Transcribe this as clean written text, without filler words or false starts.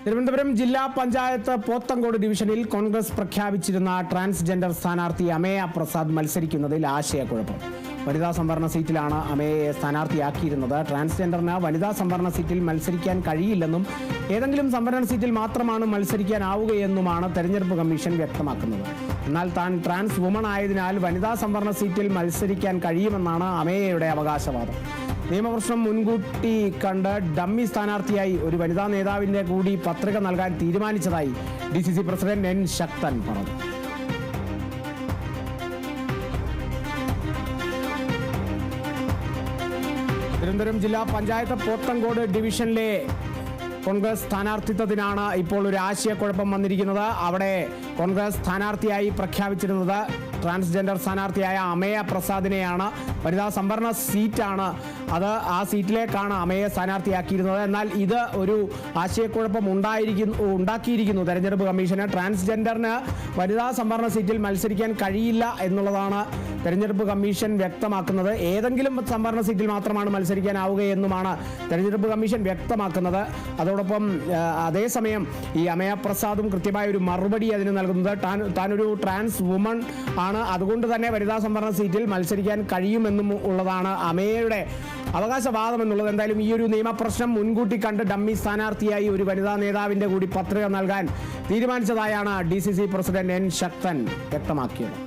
തിരുവനന്തപുരം ജില്ലാ പഞ്ചായത്ത് പോത്തങ്കോട് ഡിവിഷനിൽ കോൺഗ്രസ് പ്രഖ്യാപിച്ചിരുന്ന ട്രാൻസ്ജെൻഡർ സ്ഥാനാർത്ഥി അമേയ പ്രസാദ് മത്സരിക്കുന്നതിൽ ആശയക്കുഴപ്പം. വനിതാ സംവരണ സീറ്റിലാണ് അമേയയെ സ്ഥാനാർത്ഥിയാക്കിയിരുന്നത്. ട്രാൻസ്ജെൻഡറിന് വനിതാ സംവരണ സീറ്റിൽ മത്സരിക്കാൻ കഴിയില്ലെന്നും ഏതെങ്കിലും സംവരണ സീറ്റിൽ മാത്രമാണ് മത്സരിക്കാനാവുകയെന്നുമാണ് തെരഞ്ഞെടുപ്പ് കമ്മീഷൻ വ്യക്തമാക്കുന്നത്. എന്നാൽ താൻ ട്രാൻസ് വുമൺ ആയതിനാൽ വനിതാ സംവരണ സീറ്റിൽ മത്സരിക്കാൻ കഴിയുമെന്നാണ് അമേയയുടെ അവകാശവാദം. നിയമപ്രശ്നം മുൻകൂട്ടി കണ്ട് ഡമ്മി സ്ഥാനാർത്ഥിയായി ഒരു വനിതാ നേതാവിന്റെ കൂടി പത്രിക നൽകാൻ തീരുമാനിച്ചതായി DCC പ്രസിഡന്റ് N. ശക്തൻ പറഞ്ഞു. തിരുവനന്തപുരം ജില്ലാ പഞ്ചായത്ത് പോത്തങ്കോട് ഡിവിഷനിലെ കോൺഗ്രസ് സ്ഥാനാർത്ഥിത്വത്തിനാണ് ഇപ്പോൾ ഒരു ആശയക്കുഴപ്പം വന്നിരിക്കുന്നത്. അവിടെ കോൺഗ്രസ് സ്ഥാനാർത്ഥിയായി പ്രഖ്യാപിച്ചിരുന്നത് ട്രാൻസ്ജെൻഡർ സ്ഥാനാർത്ഥിയായ അമേയ പ്രസാദിനെയാണ്. വനിതാ സംവരണ സീറ്റാണ് അത്. ആ സീറ്റിലേക്കാണ് അമേയെ സ്ഥാനാർത്ഥിയാക്കിയിരുന്നത്. എന്നാൽ ഇത് ഒരു ആശയക്കുഴപ്പം ഉണ്ടാക്കിയിരിക്കുന്നു തെരഞ്ഞെടുപ്പ് കമ്മീഷന്. ട്രാൻസ്ജെൻഡറിന് വനിതാ സംവരണ സീറ്റിൽ മത്സരിക്കാൻ കഴിയില്ല എന്നുള്ളതാണ് തെരഞ്ഞെടുപ്പ് കമ്മീഷൻ വ്യക്തമാക്കുന്നത്. ഏതെങ്കിലും സംവരണ സീറ്റിൽ മാത്രമാണ് മത്സരിക്കാനാവുകയെന്നുമാണ് തെരഞ്ഞെടുപ്പ് കമ്മീഷൻ വ്യക്തമാക്കുന്നത്. അതോടൊപ്പം അതേസമയം ഈ അമേയ പ്രസാദും കൃത്യമായ ഒരു മറുപടി അതിന് നൽകുന്നത് താനൊരു ട്രാൻസ് വുമൺ ആണ്, അതുകൊണ്ട് തന്നെ വനിതാ സംവരണ സീറ്റിൽ മത്സരിക്കാൻ കഴിയുമെന്നും ഉള്ളതാണ് അമേയയുടെ അവകാശവാദം എന്നുള്ളത്. എന്തായാലും ഈ ഒരു നിയമപ്രശ്നം മുൻകൂട്ടി കണ്ട് ഡമ്മി സ്ഥാനാർത്ഥിയായി ഒരു വനിതാ നേതാവിന്റെ കൂടി പത്രിക നൽകാൻ തീരുമാനിച്ചതായാണ് DCC പ്രസിഡന്റ് N. ശക്തൻ വ്യക്തമാക്കിയത്.